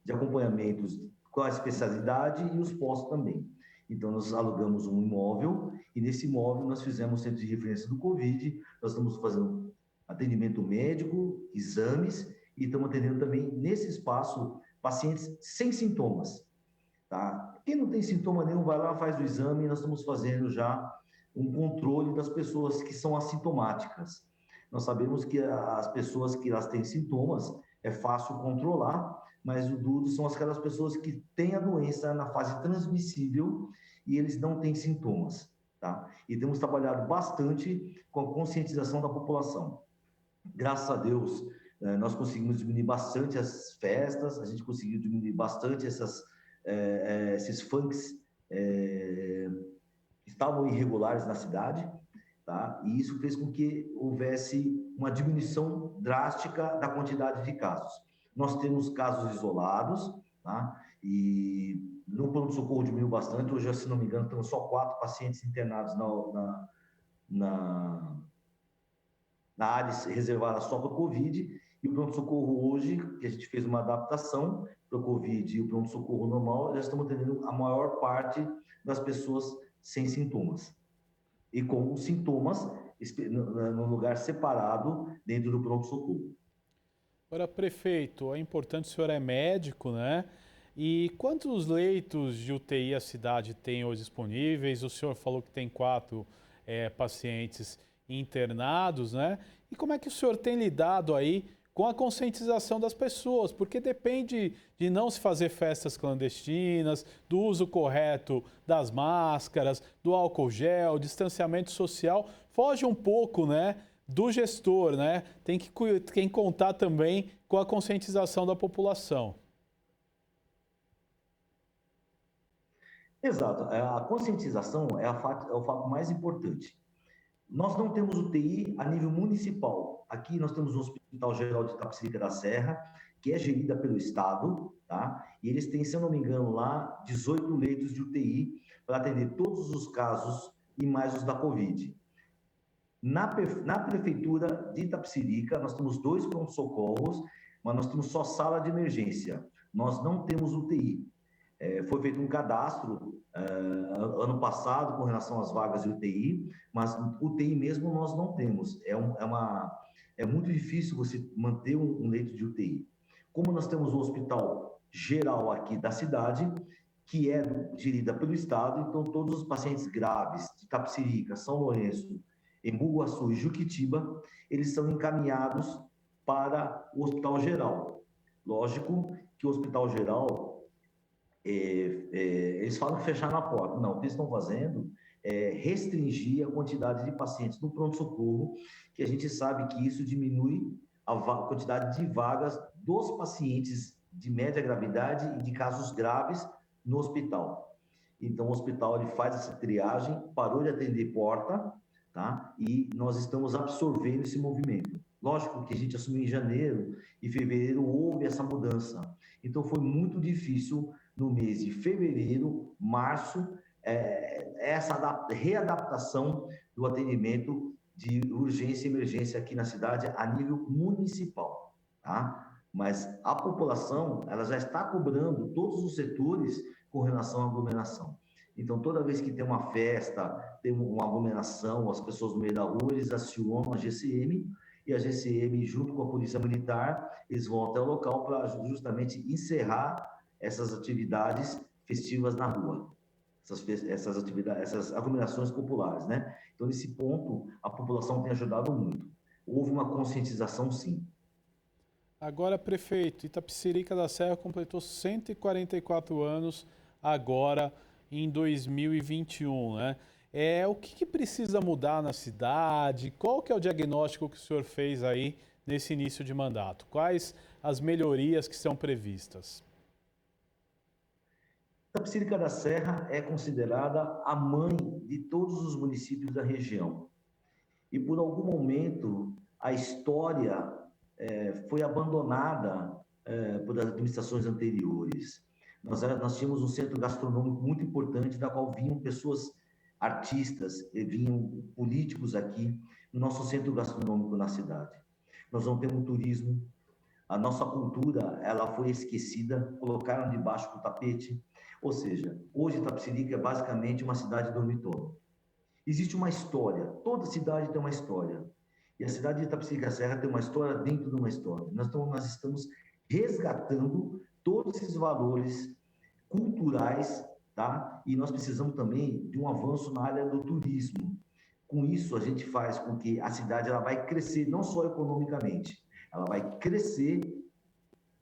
de acompanhamentos com a especialidade e os postos também. Então, nós alugamos um imóvel e nesse imóvel nós fizemos o Centro de Referência do Covid, nós estamos fazendo atendimento médico, exames e estamos atendendo também nesse espaço pacientes sem sintomas. Tá? Quem não tem sintoma nenhum vai lá, faz o exame e nós estamos fazendo já um controle das pessoas que são assintomáticas. Nós sabemos que as pessoas que elas têm sintomas é fácil controlar, mas o duro são aquelas pessoas que têm a doença na fase transmissível e eles não têm sintomas. Tá? E temos trabalhado bastante com a conscientização da população. Graças a Deus, nós conseguimos diminuir bastante as festas, a gente conseguiu diminuir bastante esses funks que estavam irregulares na cidade, tá? E isso fez com que houvesse uma diminuição drástica da quantidade de casos. Nós temos casos isolados, tá? E no pronto-socorro diminuiu bastante. Hoje, se não me engano, temos só 4 pacientes internados na área reservada só para o Covid. E o pronto-socorro hoje, que a gente fez uma adaptação para o Covid e o pronto-socorro normal, já estamos atendendo a maior parte das pessoas sem sintomas. E com os sintomas no lugar separado dentro do pronto-socorro. Agora, prefeito, é importante, o senhor é médico, né? E quantos leitos de UTI a cidade tem hoje disponíveis? O senhor falou que tem 4 pacientes internados, né? E como é que o senhor tem lidado aí com a conscientização das pessoas? Porque depende de não se fazer festas clandestinas, do uso correto das máscaras, do álcool gel, distanciamento social. Foge um pouco, né, do gestor, né? Tem que contar também com a conscientização da população. Exato. A conscientização é o fato mais importante. Nós não temos UTI a nível municipal. Aqui nós temos o Hospital Geral de Itapecerica da Serra, que é gerida pelo Estado, tá? E eles têm, se eu não me engano, lá 18 leitos de UTI para atender todos os casos e mais os da Covid. Na prefeitura de Itapecerica, nós temos 2 pronto-socorros, mas nós temos só sala de emergência. Nós não temos UTI. Foi feito um cadastro ano passado com relação às vagas de UTI, mas UTI mesmo nós não temos. É muito difícil você manter um leito de UTI. Como nós temos um hospital geral aqui da cidade, que é gerida pelo Estado, então todos os pacientes graves de Itapecerica, São Lourenço, Embu-Guaçu e Juquitiba, eles são encaminhados para o Hospital Geral. Lógico que o Hospital Geral, eles falam que fecharam a porta. Não, o que eles estão fazendo é restringir a quantidade de pacientes no pronto-socorro, que a gente sabe que isso diminui a quantidade de vagas dos pacientes de média gravidade e de casos graves no hospital. Então, o hospital ele faz essa triagem, parou de atender porta, tá? E nós estamos absorvendo esse movimento. Lógico que a gente assumiu em janeiro e fevereiro houve essa mudança. Então, foi muito difícil no mês de fevereiro, março, essa readaptação do atendimento de urgência e emergência aqui na cidade a nível municipal, tá? Mas a população, ela já está cobrando todos os setores com relação à aglomeração. Então, toda vez que tem uma festa, tem uma aglomeração, as pessoas no meio da rua, eles acionam a GCM, e a GCM, junto com a Polícia Militar, eles vão até o local para justamente encerrar essas atividades festivas na rua, essas aglomerações populares, né? Então, nesse ponto, a população tem ajudado muito. Houve uma conscientização, sim. Agora, prefeito, Itapecerica da Serra completou 144 anos agora em 2021, né? O que precisa mudar na cidade? Qual que é o diagnóstico que o senhor fez aí nesse início de mandato? Quais as melhorias que são previstas? Itapecerica da Serra é considerada a mãe de todos os municípios da região. E por algum momento a história foi abandonada por administrações anteriores. Nós tínhamos um centro gastronômico muito importante, da qual vinham pessoas, artistas, vinham políticos aqui no nosso centro gastronômico na cidade. Nós não temos turismo, a nossa cultura ela foi esquecida, colocaram debaixo do tapete. Ou seja, hoje Itapecerica é basicamente uma cidade dormitório. Existe uma história, toda cidade tem uma história. E a cidade de Itapecerica da Serra tem uma história dentro de uma história. Nós estamos resgatando todos esses valores culturais, tá? E nós precisamos também de um avanço na área do turismo. Com isso, a gente faz com que a cidade ela vai crescer, não só economicamente, ela vai crescer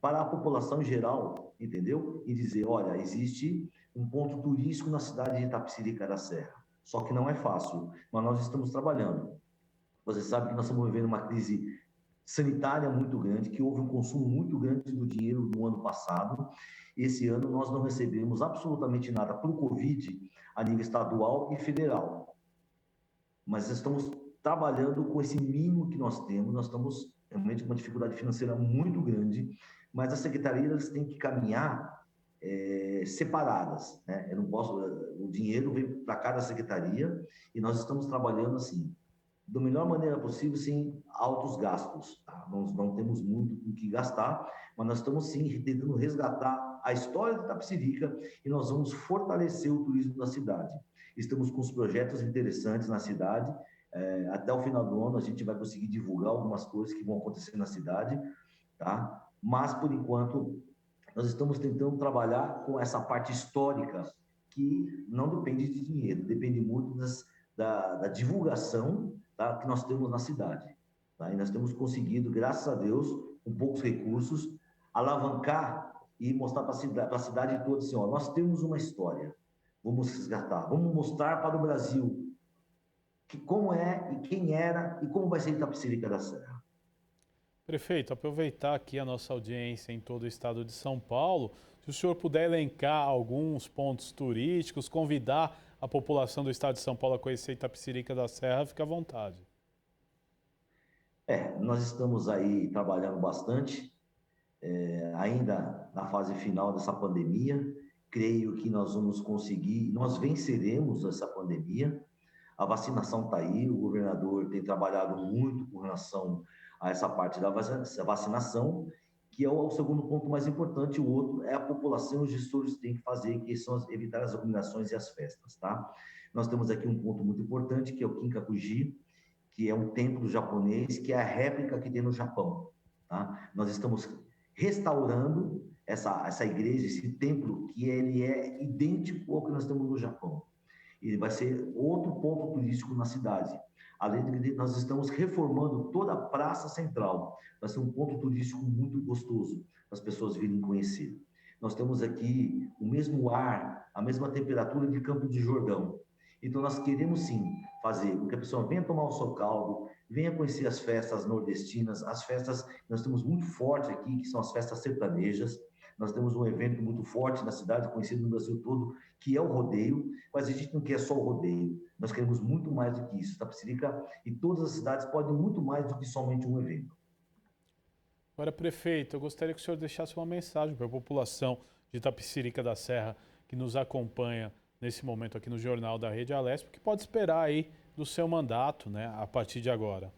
para a população em geral, entendeu? E dizer, olha, existe um ponto turístico na cidade de Itapecerica da Serra. Só que não é fácil, mas nós estamos trabalhando. Você sabe que nós estamos vivendo uma crise sanitária muito grande, que houve um consumo muito grande do dinheiro no ano passado. Esse ano nós não recebemos absolutamente nada para o Covid a nível estadual e federal. Mas estamos trabalhando com esse mínimo que nós temos, nós estamos realmente com uma dificuldade financeira muito grande, mas as secretarias têm que caminhar separadas, né? Eu não posso, o dinheiro vem para cada secretaria e nós estamos trabalhando assim, da melhor maneira possível, sem altos gastos. Tá? Nós não temos muito o que gastar, mas nós estamos sim tentando resgatar a história de Itapecerica e nós vamos fortalecer o turismo da cidade. Estamos com os projetos interessantes na cidade. Até o final do ano a gente vai conseguir divulgar algumas coisas que vão acontecer na cidade, tá? Mas por enquanto nós estamos tentando trabalhar com essa parte histórica que não depende de dinheiro, depende muito da divulgação, tá, que nós temos na cidade. Tá? E nós temos conseguido, graças a Deus, com poucos recursos, alavancar e mostrar para a cidade toda assim, ó, nós temos uma história, vamos resgatar, vamos mostrar para o Brasil como é e quem era e como vai ser Itapecerica da Serra. Prefeito, aproveitar aqui a nossa audiência em todo o estado de São Paulo, se o senhor puder elencar alguns pontos turísticos, convidar a população do estado de São Paulo a conhecer Itapecerica da Serra, fica à vontade. Nós estamos aí trabalhando bastante. ainda na fase final dessa pandemia. Creio que nós vamos conseguir, nós venceremos essa pandemia. A vacinação está aí, o governador tem trabalhado muito com relação a essa parte da vacinação, que é o segundo ponto mais importante. O outro é a população, os gestores têm que fazer, que são evitar as aglomerações e as festas, tá? Nós temos aqui um ponto muito importante, que é o Kinkakuji, que é um templo japonês, que é a réplica que tem no Japão, tá? Nós estamos restaurando essa igreja, esse templo, que ele é idêntico ao que nós temos no Japão. Ele vai ser outro ponto turístico na cidade. Além de que nós estamos reformando toda a praça central. Vai ser um ponto turístico muito gostoso para as pessoas virem conhecer. Nós temos aqui o mesmo ar, a mesma temperatura de Campo de Jordão. Então, nós queremos, sim, fazer com que a pessoa venha tomar o seu caldo, venha conhecer as festas nordestinas, as festas que nós temos muito forte aqui, que são as festas sertanejas. Nós temos um evento muito forte na cidade, conhecido no Brasil todo, que é o rodeio, mas a gente não quer só o rodeio, nós queremos muito mais do que isso. Itapecerica e todas as cidades podem muito mais do que somente um evento. Agora, prefeito, eu gostaria que o senhor deixasse uma mensagem para a população de Itapecerica da Serra que nos acompanha nesse momento aqui no Jornal da Rede Alesp, que pode esperar aí do seu mandato, né, a partir de agora.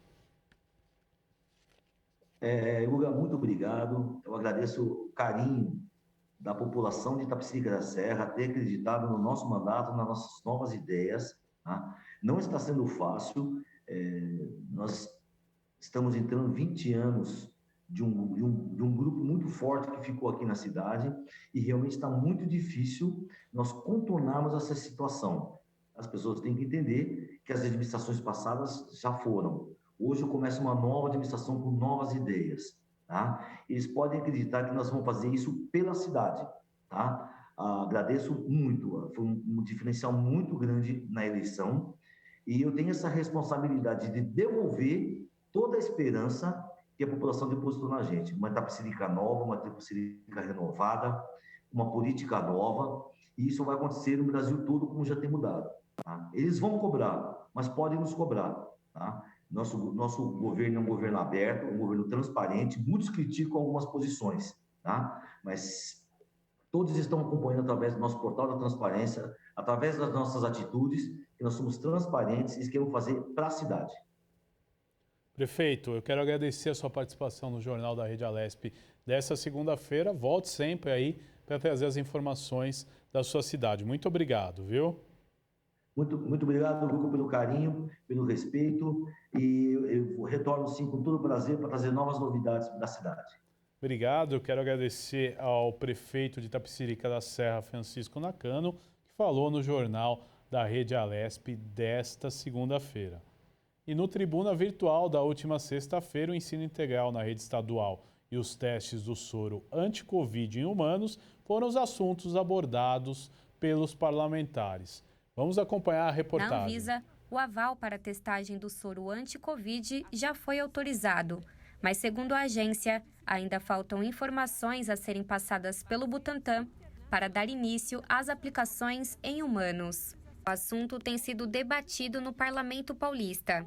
Guga, muito obrigado. Eu agradeço o carinho da população de Itapecerica da Serra, ter acreditado no nosso mandato, nas nossas novas ideias. Tá? Não está sendo fácil. Nós estamos entrando 20 anos de um grupo muito forte que ficou aqui na cidade e realmente está muito difícil nós contornarmos essa situação. As pessoas têm que entender que as administrações passadas já foram. Hoje começa uma nova administração com novas ideias, tá? Eles podem acreditar que nós vamos fazer isso pela cidade, tá? Agradeço muito, foi um diferencial muito grande na eleição e eu tenho essa responsabilidade de devolver toda a esperança que a população depositou na gente. Uma Itapecerica nova, uma Itapecerica renovada, uma política nova, e isso vai acontecer no Brasil todo, como já tem mudado. Tá? Eles vão cobrar, mas podem nos cobrar, tá? Nosso governo é um governo aberto, um governo transparente. Muitos criticam algumas posições, tá? Mas todos estão acompanhando através do nosso portal da transparência, através das nossas atitudes, que nós somos transparentes e queremos fazer para a cidade. Prefeito, eu quero agradecer a sua participação no Jornal da Rede Alesp dessa segunda-feira. Volte sempre aí para trazer as informações da sua cidade. Muito obrigado, viu? Muito obrigado, Hugo, pelo carinho, pelo respeito, e eu retorno sim com todo o prazer para trazer novas novidades da cidade. Obrigado, eu quero agradecer ao prefeito de Itapecerica da Serra, Francisco Nakano, que falou no Jornal da Rede Alesp desta segunda-feira. E no Tribuna Virtual da última sexta-feira, o ensino integral na rede estadual e os testes do soro anti-Covid em humanos foram os assuntos abordados pelos parlamentares. Vamos acompanhar a reportagem. Na Anvisa, o aval para a testagem do soro anti-Covid já foi autorizado, mas segundo a agência, ainda faltam informações a serem passadas pelo Butantan para dar início às aplicações em humanos. O assunto tem sido debatido no Parlamento Paulista.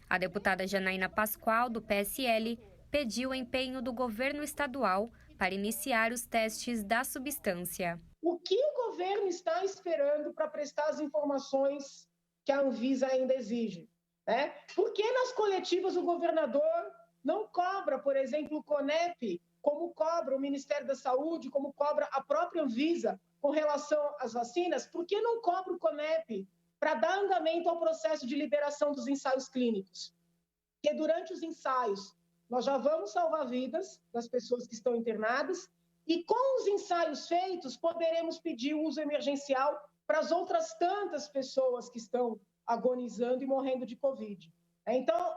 A deputada Janaína Pascoal, do PSL, pediu o empenho do governo estadual para iniciar os testes da substância. O que o governo está esperando para prestar as informações que a Anvisa ainda exige? Né? Por que nas coletivas o governador não cobra, por exemplo, o CONEP, como cobra o Ministério da Saúde, como cobra a própria Anvisa com relação às vacinas? Por que não cobra o CONEP para dar andamento ao processo de liberação dos ensaios clínicos? Porque durante os ensaios nós já vamos salvar vidas das pessoas que estão internadas e com os ensaios feitos poderemos pedir o uso emergencial para as outras tantas pessoas que estão agonizando e morrendo de Covid. Então,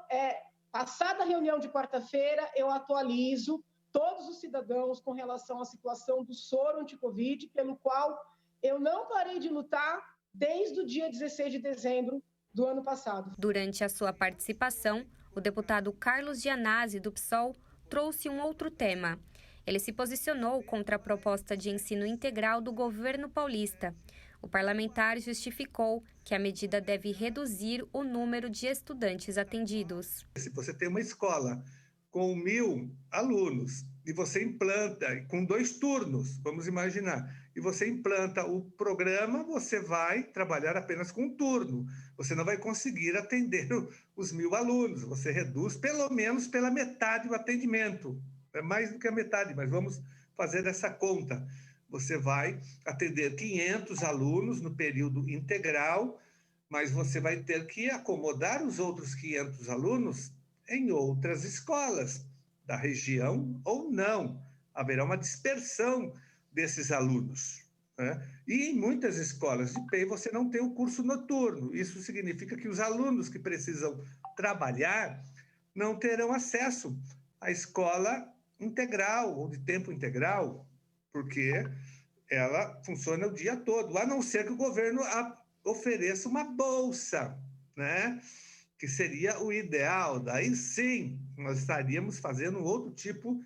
passada a reunião de quarta-feira, eu atualizo todos os cidadãos com relação à situação do soro anti-Covid, pelo qual eu não parei de lutar desde o dia 16 de dezembro do ano passado. Durante a sua participação, o deputado Carlos Gianazzi, do PSOL, trouxe um outro tema. Ele se posicionou contra a proposta de ensino integral do governo paulista. O parlamentar justificou que a medida deve reduzir o número de estudantes atendidos. Se você tem uma escola com 1.000 alunos e você implanta, com 2 turnos, vamos imaginar, e você implanta o programa, você vai trabalhar apenas com um turno. Você não vai conseguir atender os 1.000 alunos, você reduz pelo menos pela metade o atendimento. É mais do que a metade, mas vamos fazer essa conta. Você vai atender 500 alunos no período integral, mas você vai ter que acomodar os outros 500 alunos em outras escolas da região ou não. Haverá uma dispersão desses alunos, né? E em muitas escolas de PEI você não tem o curso noturno. Isso significa que os alunos que precisam trabalhar não terão acesso à escola integral ou de tempo integral, porque ela funciona o dia todo, a não ser que o governo ofereça uma bolsa, né? Que seria o ideal. Daí sim, nós estaríamos fazendo um outro tipo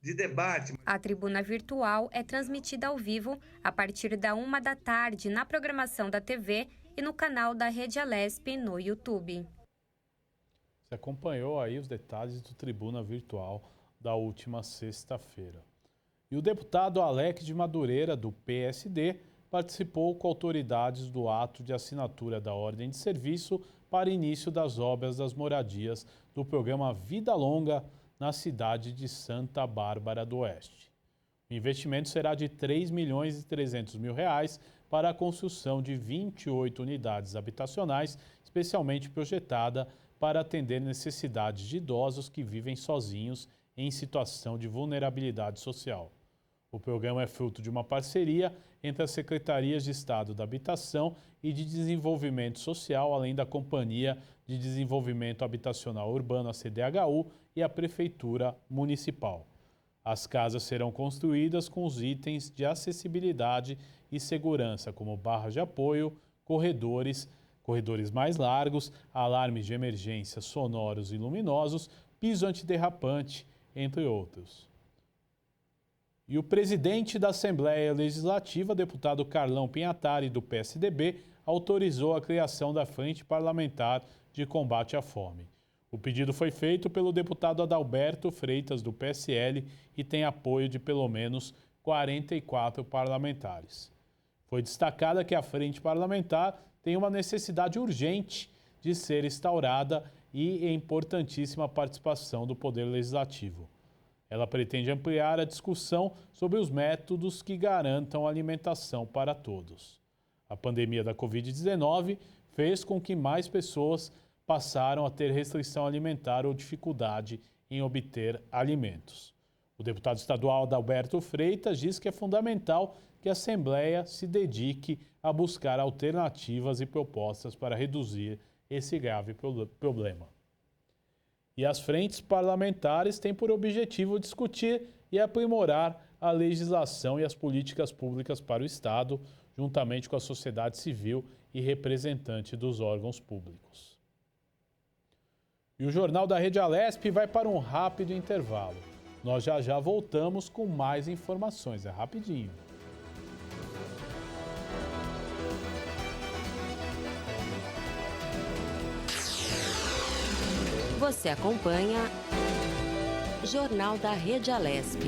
de debate. A tribuna virtual é transmitida ao vivo a partir da 1h da tarde na programação da TV e no canal da Rede Alesp no YouTube. Você acompanhou aí os detalhes do Tribuna Virtual da última sexta-feira. E o deputado Alex de Madureira, do PSD, participou com autoridades do ato de assinatura da ordem de serviço para início das obras das moradias do programa Vida Longa na cidade de Santa Bárbara do Oeste. O investimento será de R$ 3.300.000 para a construção de 28 unidades habitacionais, especialmente projetada para atender necessidades de idosos que vivem sozinhos em situação de vulnerabilidade social. O programa é fruto de uma parceria entre as Secretarias de Estado da Habitação e de Desenvolvimento Social, além da Companhia de Desenvolvimento Habitacional Urbano, a CDHU, e a Prefeitura Municipal. As casas serão construídas com os itens de acessibilidade e segurança, como barras de apoio, corredores mais largos, alarmes de emergência sonoros e luminosos, piso antiderrapante, entre outros. E o presidente da Assembleia Legislativa, deputado Carlão Pinhatari, do PSDB, autorizou a criação da Frente Parlamentar de Combate à Fome. O pedido foi feito pelo deputado Adalberto Freitas, do PSL, e tem apoio de pelo menos 44 parlamentares. Foi destacada que a Frente Parlamentar tem uma necessidade urgente de ser instaurada e importantíssima participação do Poder Legislativo. Ela pretende ampliar a discussão sobre os métodos que garantam alimentação para todos. A pandemia da Covid-19 fez com que mais pessoas passaram a ter restrição alimentar ou dificuldade em obter alimentos. O deputado estadual Adalberto Freitas diz que é fundamental que a Assembleia se dedique a buscar alternativas e propostas para reduzir esse grave problema. E as frentes parlamentares têm por objetivo discutir e aprimorar a legislação e as políticas públicas para o Estado, juntamente com a sociedade civil e representante dos órgãos públicos. E o Jornal da Rede Alesp vai para um rápido intervalo. Nós já voltamos com mais informações, é rapidinho. Você acompanha Jornal da Rede Alesp.